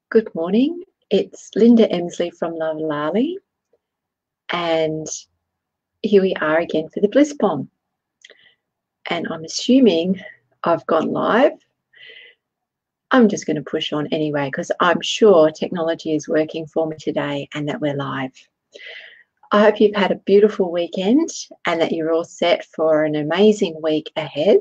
Good morning. It's Linda Emsley from Love Lali, and here we are again for the Bliss Bomb. And I'm assuming I've gone live. I'm just going to push on anyway because I'm sure technology is working for me today and that we're live. I hope you've had a beautiful weekend and that you're all set for an amazing week ahead.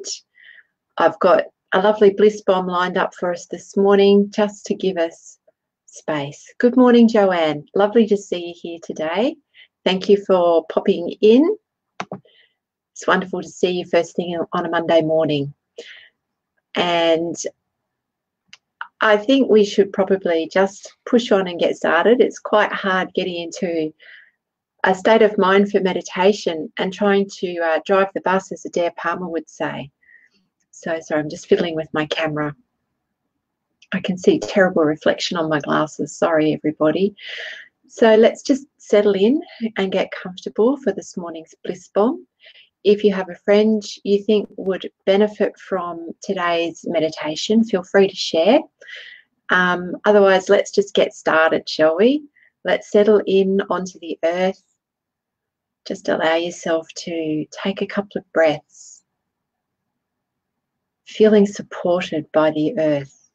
I've got a lovely Bliss Bomb lined up for us this morning just to give us space. Good morning, Joanne. Lovely to see you here today. Thank you for popping in. It's wonderful to see you first thing on a Monday morning. And I think we should probably just push on and get started. It's quite hard getting into a state of mind for meditation and trying to drive the bus, as Adair Palmer would say. So sorry, I'm just fiddling with my camera. I can see terrible reflection on my glasses. Sorry, everybody. So let's just settle in and get comfortable for this morning's Bliss Bomb. If you have a friend you think would benefit from today's meditation, feel free to share. Otherwise, let's just get started, shall we? Let's settle in onto the earth. Just allow yourself to take a couple of breaths, feeling supported by the earth.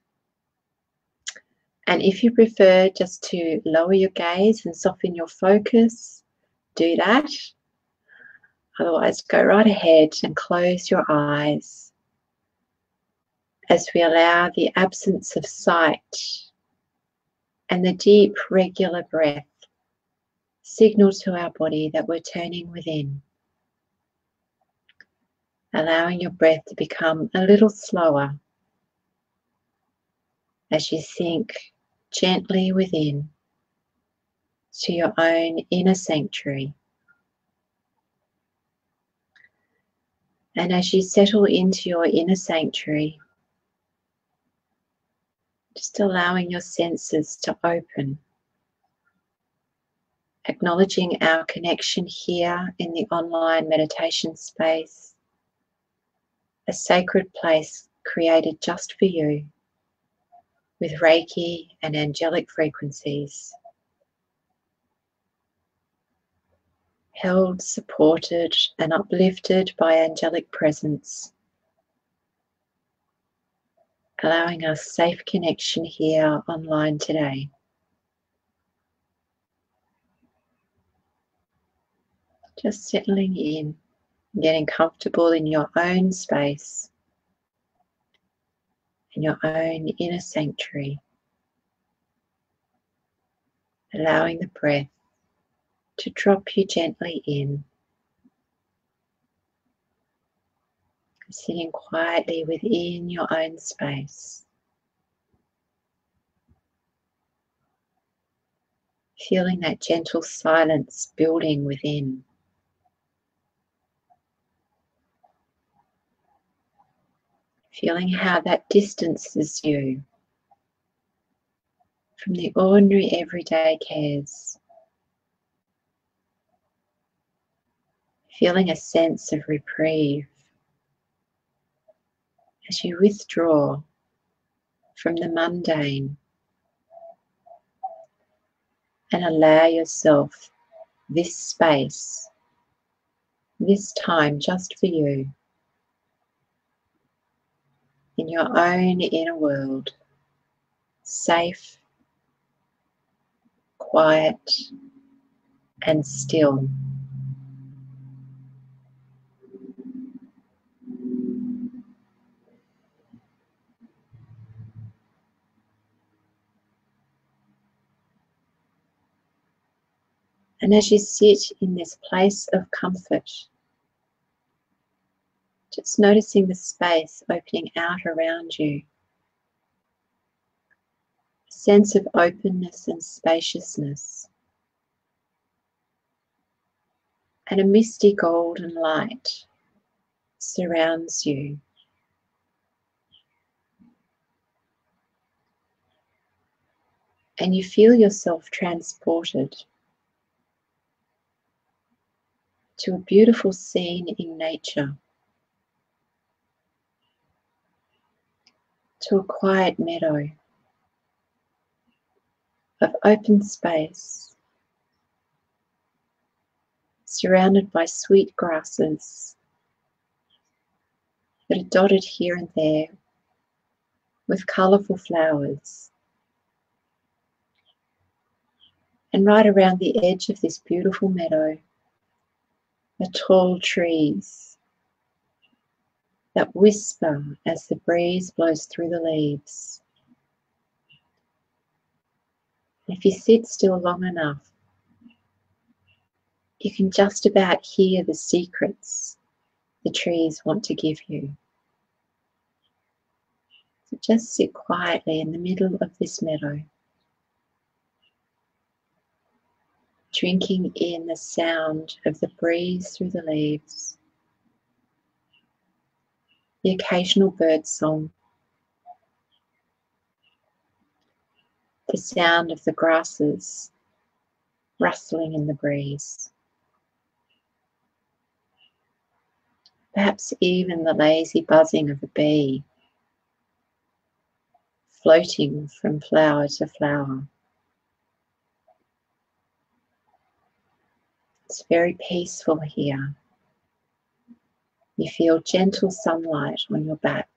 And if you prefer just to lower your gaze and soften your focus, do that. Otherwise, go right ahead and close your eyes as we allow the absence of sight and the deep, regular breath signal to our body that we're turning within, allowing your breath to become a little slower as you sink gently within to your own inner sanctuary. And as you settle into your inner sanctuary, just allowing your senses to open, acknowledging our connection here in the online meditation space, a sacred place created just for you with Reiki and angelic frequencies, held, supported and uplifted by angelic presence, allowing us safe connection here online today. Just settling in, getting comfortable in your own space, in your own inner sanctuary, allowing the breath to drop you gently in, sitting quietly within your own space, feeling that gentle silence building within. Feeling how that distances you from the ordinary everyday cares. Feeling a sense of reprieve as you withdraw from the mundane and allow yourself this space, this time just for you, in your own inner world, safe, quiet, and still. And as you sit in this place of comfort, just noticing the space opening out around you, a sense of openness and spaciousness, and a misty golden light surrounds you. And you feel yourself transported to a beautiful scene in nature, to a quiet meadow, of open space, surrounded by sweet grasses that are dotted here and there with colourful flowers. And right around the edge of this beautiful meadow are tall trees that whisper as the breeze blows through the leaves. If you sit still long enough, you can just about hear the secrets the trees want to give you. So just sit quietly in the middle of this meadow, drinking in the sound of the breeze through the leaves, the occasional bird song, the sound of the grasses rustling in the breeze, perhaps even the lazy buzzing of a bee floating from flower to flower. It's very peaceful here. You feel gentle sunlight on your back.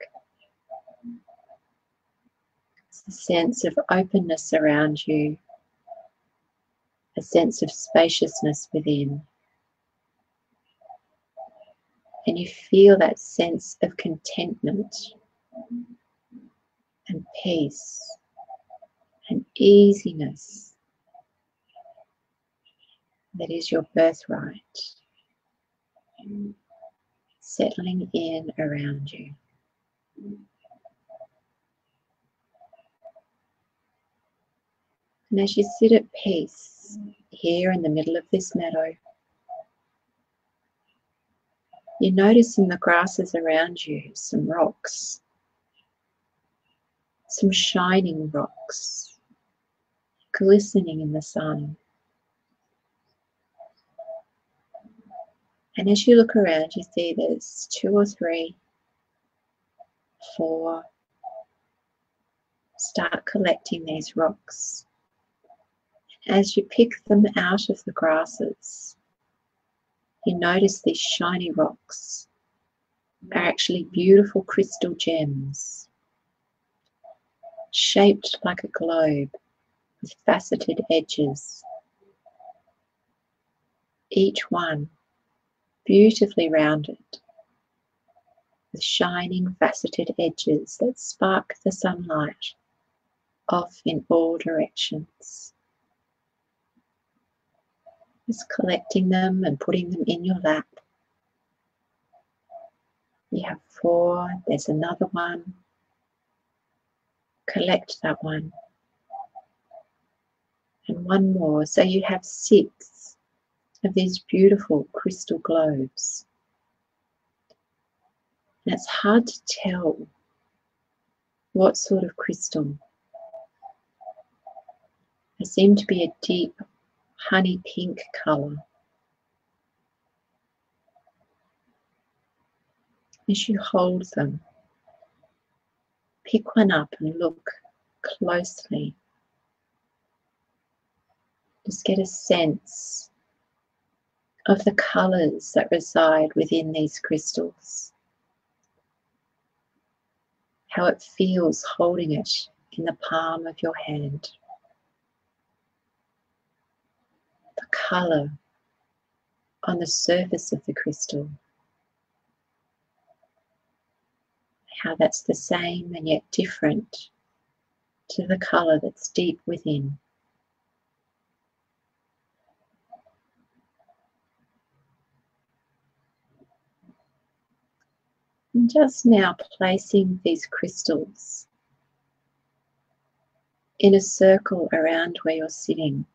It's a sense of openness around you, a sense of spaciousness within. And you feel that sense of contentment and peace and easiness that is your birthright, settling in around you. And as you sit at peace here in the middle of this meadow, you notice in the grasses around you some rocks, some shining rocks, glistening in the sun. And as you look around, you see there's 2 or 3, 4. Start collecting these rocks. As you pick them out of the grasses, you notice these shiny rocks are actually beautiful crystal gems, shaped like a globe with faceted edges, each one beautifully rounded, with shining faceted edges that spark the sunlight off in all directions. Just collecting them and putting them in your lap. You have 4, there's another one. Collect that one. And 1 more. So you have 6 of these beautiful crystal globes. And it's hard to tell what sort of crystal. They seem to be a deep honey pink colour. As you hold them, pick one up and look closely. Just get a sense of the colours that reside within these crystals. How it feels holding it in the palm of your hand. The colour on the surface of the crystal. How that's the same and yet different to the colour that's deep within. And just now placing these crystals in a circle around where you're sitting,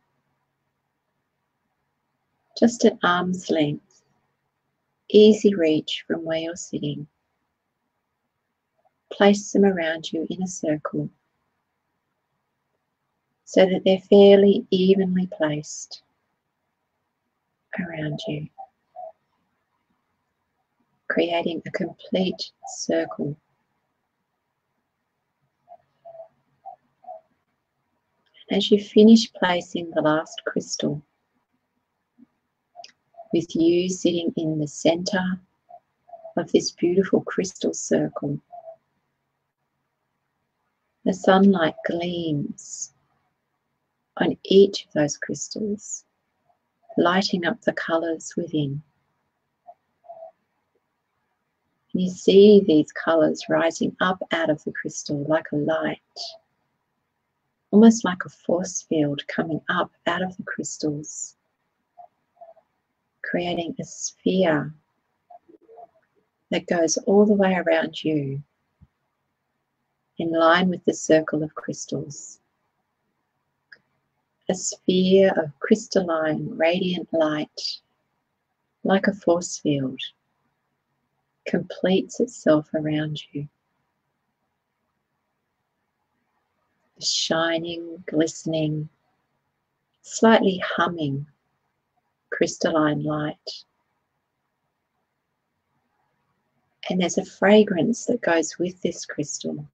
just at arm's length, easy reach from where you're sitting. Place them around you in a circle so that they're fairly evenly placed around you, creating a complete circle. As you finish placing the last crystal, with you sitting in the center of this beautiful crystal circle, the sunlight gleams on each of those crystals, lighting up the colours within. And you see these colours rising up out of the crystal like a light, almost like a force field coming up out of the crystals, creating a sphere that goes all the way around you, in line with the circle of crystals. A sphere of crystalline, radiant light, like a force field, completes itself around you. A shining, glistening, slightly humming crystalline light. And there's a fragrance that goes with this crystal,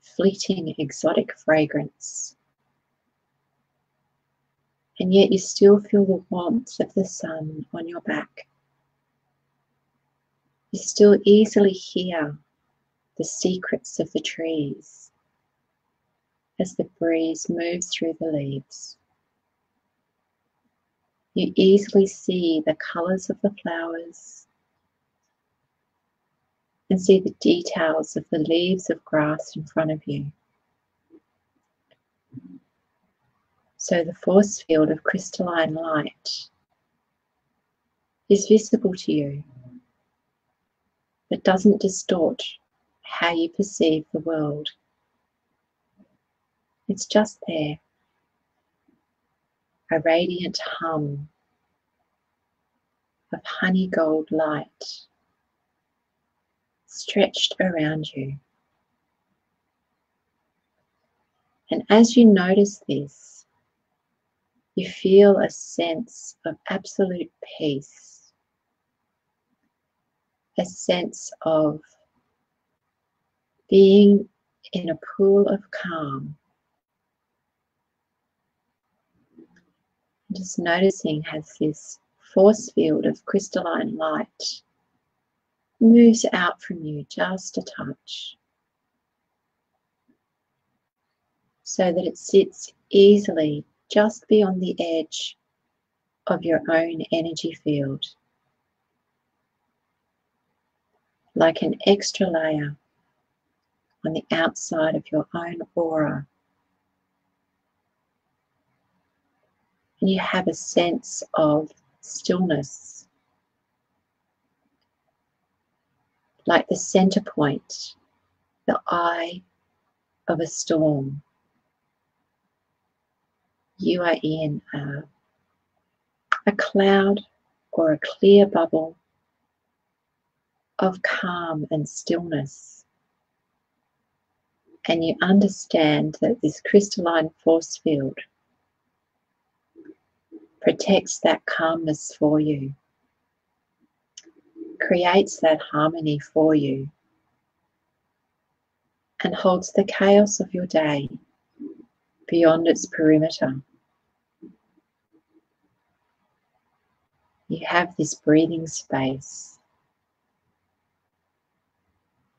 fleeting, exotic fragrance. And yet you still feel the warmth of the sun on your back. You still easily hear the secrets of the trees as the breeze moves through the leaves. You easily see the colours of the flowers and see the details of the leaves of grass in front of you. So the force field of crystalline light is visible to you, but doesn't distort how you perceive the world. It's just there, a radiant hum of honey gold light stretched around you. And as you notice this, you feel a sense of absolute peace, a sense of being in a pool of calm. Just noticing as this force field of crystalline light moves out from you just a touch, so that it sits easily just beyond the edge of your own energy field, like an extra layer on the outside of your own aura. And you have a sense of stillness, like the center point, the eye of a storm. You are in a cloud or a clear bubble of calm and stillness. And you understand that this crystalline force field protects that calmness for you, creates that harmony for you, and holds the chaos of your day beyond its perimeter. You have this breathing space.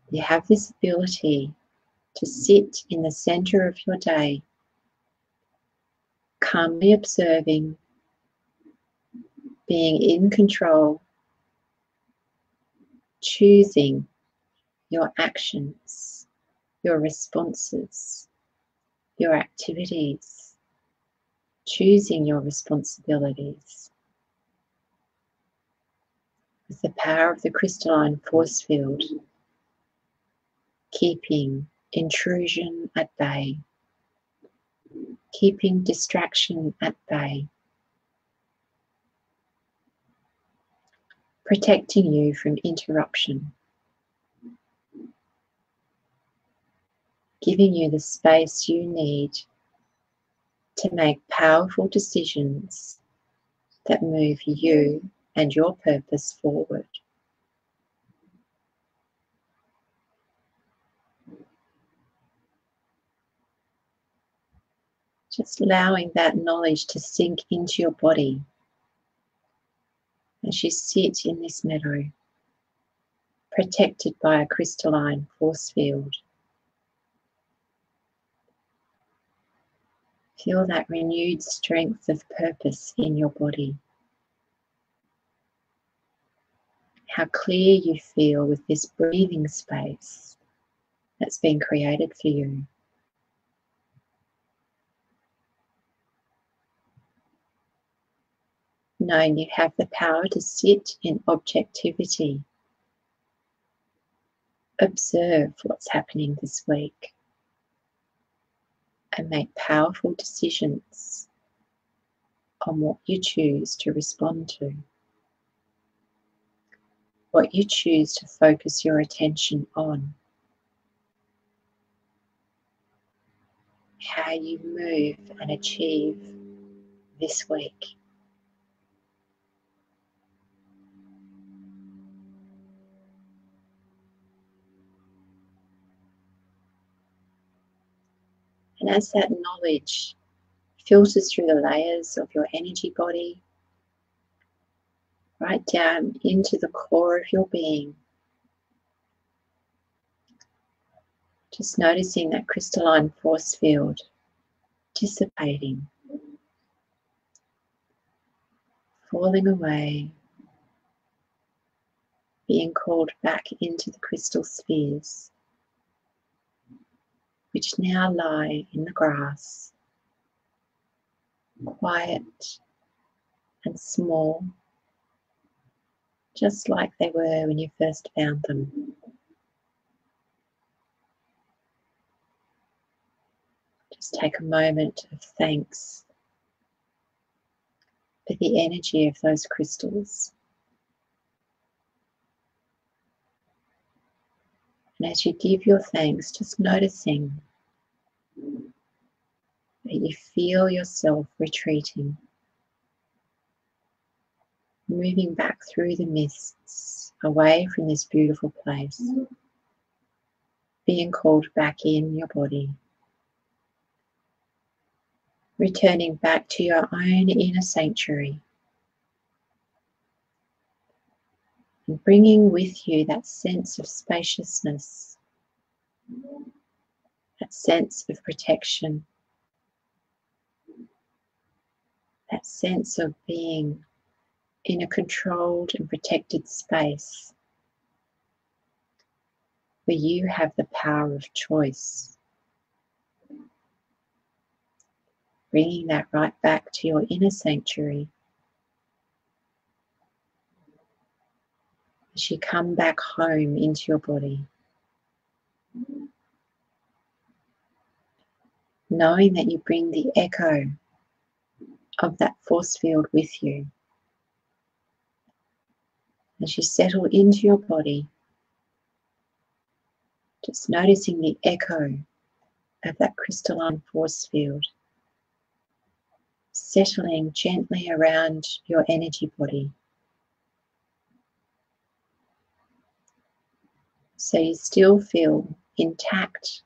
You have this ability to sit in the center of your day, calmly observing, being in control, choosing your actions, your responses, your activities, choosing your responsibilities. With the power of the crystalline force field, keeping intrusion at bay, keeping distraction at bay, protecting you from interruption, giving you the space you need to make powerful decisions that move you and your purpose forward. Just allowing that knowledge to sink into your body as you sit in this meadow, protected by a crystalline force field. Feel that renewed strength of purpose in your body. How clear you feel with this breathing space that's been created for you. Knowing you have the power to sit in objectivity. Observe what's happening this week and make powerful decisions on what you choose to respond to, what you choose to focus your attention on, how you move and achieve this week. And as that knowledge filters through the layers of your energy body, right down into the core of your being, just noticing that crystalline force field dissipating, falling away, being called back into the crystal spheres, which now lie in the grass, quiet and small, just like they were when you first found them. Just take a moment of thanks for the energy of those crystals. And as you give your thanks, just noticing that you feel yourself retreating, moving back through the mists, away from this beautiful place, being called back in your body, returning back to your own inner sanctuary, and bringing with you that sense of spaciousness, that sense of protection, that sense of being in a controlled and protected space where you have the power of choice. Bringing that right back to your inner sanctuary as you come back home into your body. Knowing that you bring the echo of that force field with you. As you settle into your body, just noticing the echo of that crystalline force field, settling gently around your energy body. So you still feel intact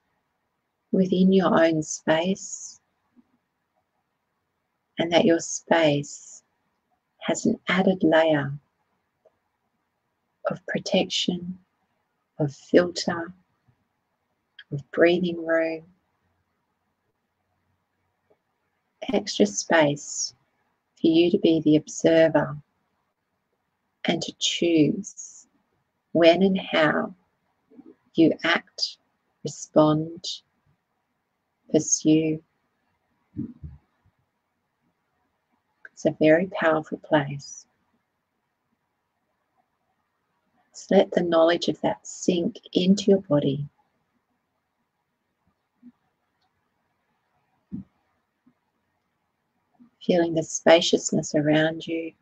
within your own space, and that your space has an added layer of protection, of filter, of breathing room, extra space for you to be the observer and to choose when and how you act, respond, pursue. It's a very powerful place. So let the knowledge of that sink into your body. Feeling the spaciousness around you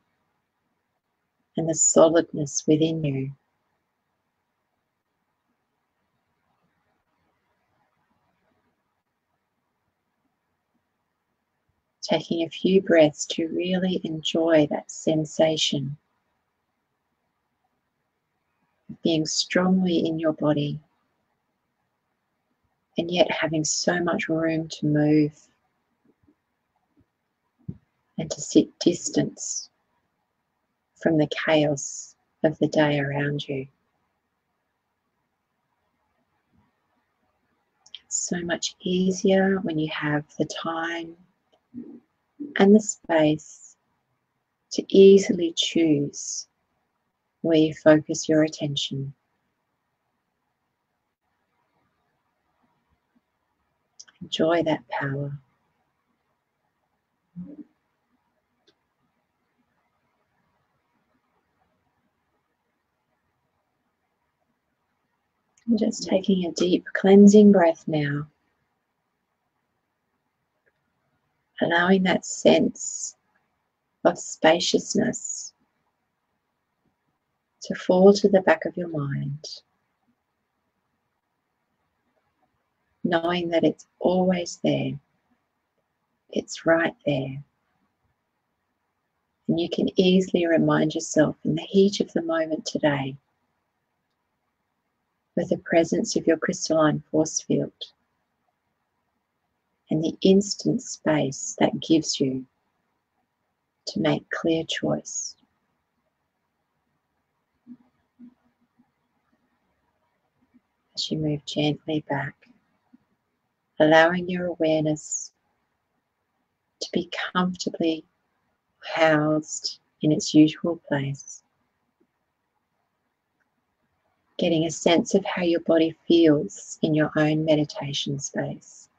and the solidness within you. Taking a few breaths to really enjoy that sensation of being strongly in your body and yet having so much room to move, and to seek distance from the chaos of the day around you. It's so much easier when you have the time and the space to easily choose where you focus your attention. Enjoy that power. And just taking a deep cleansing breath now. Allowing that sense of spaciousness to fall to the back of your mind. Knowing that it's always there. It's right there. And you can easily remind yourself in the heat of the moment today, with the presence of your crystalline force field and the instant space that gives you to make clear choice. As you move gently back, allowing your awareness to be comfortably housed in its usual place. Getting a sense of how your body feels in your own meditation space.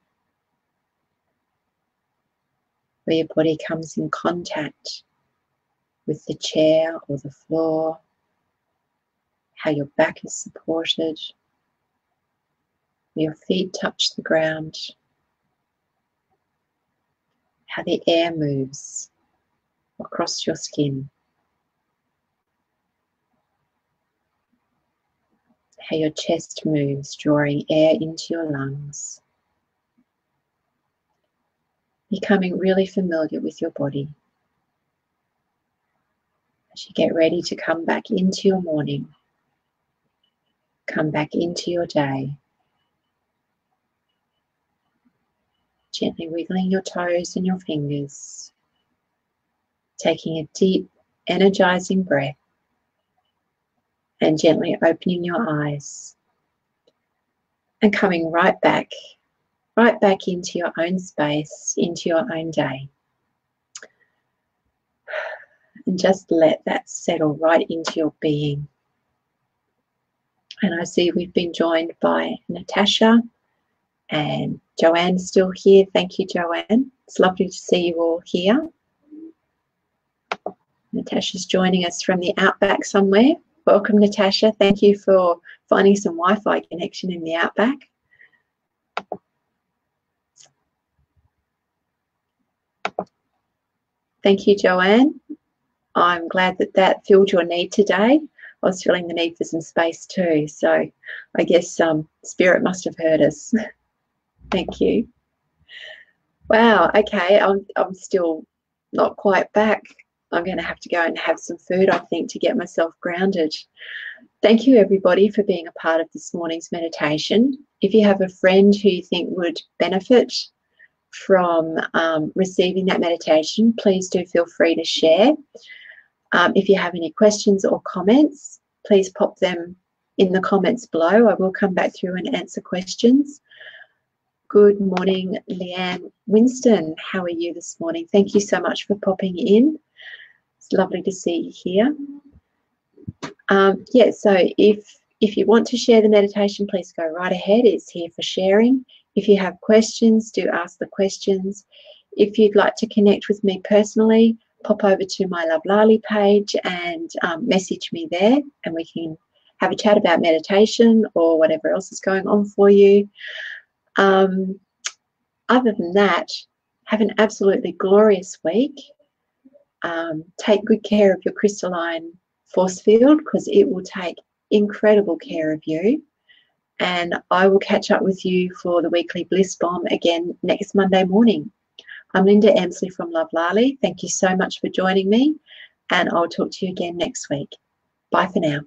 Where your body comes in contact with the chair or the floor, how your back is supported, your feet touch the ground, how the air moves across your skin, how your chest moves, drawing air into your lungs. Becoming really familiar with your body. As you get ready to come back into your morning, come back into your day, gently wiggling your toes and your fingers, taking a deep, energizing breath, and gently opening your eyes, and coming right back into your own space, into your own day. And just let that settle right into your being. And I see we've been joined by Natasha and Joanne's still here. Thank you, Joanne. It's lovely to see you all here. Natasha's joining us from the outback somewhere. Welcome, Natasha. Thank you for finding some Wi-Fi connection in the outback. Thank you, Joanne. I'm glad that that filled your need today. I was feeling the need for some space too, so I guess Spirit must have heard us. Thank you. Wow, okay, I'm still not quite back. I'm going to have to go and have some food, I think, to get myself grounded. Thank you, everybody, for being a part of this morning's meditation. If you have a friend who you think would benefit from receiving that meditation, please do feel free to share. If you have any questions or comments, please pop them in the comments below. I will come back through and answer questions. Good morning, Leanne Winston. How are you this morning? Thank you so much for popping in. It's lovely to see you here. Yeah, so if you want to share the meditation, please go right ahead. It's here for sharing. If you have questions, do ask the questions. If you'd like to connect with me personally, pop over to my Love Lali page and message me there, and we can have a chat about meditation or whatever else is going on for you. Other than that, have an absolutely glorious week. Take good care of your crystalline force field, because it will take incredible care of you. And I will catch up with you for the weekly Bliss Bomb again next Monday morning. I'm Linda Emsley from Love Lali. Thank you so much for joining me, and I'll talk to you again next week. Bye for now.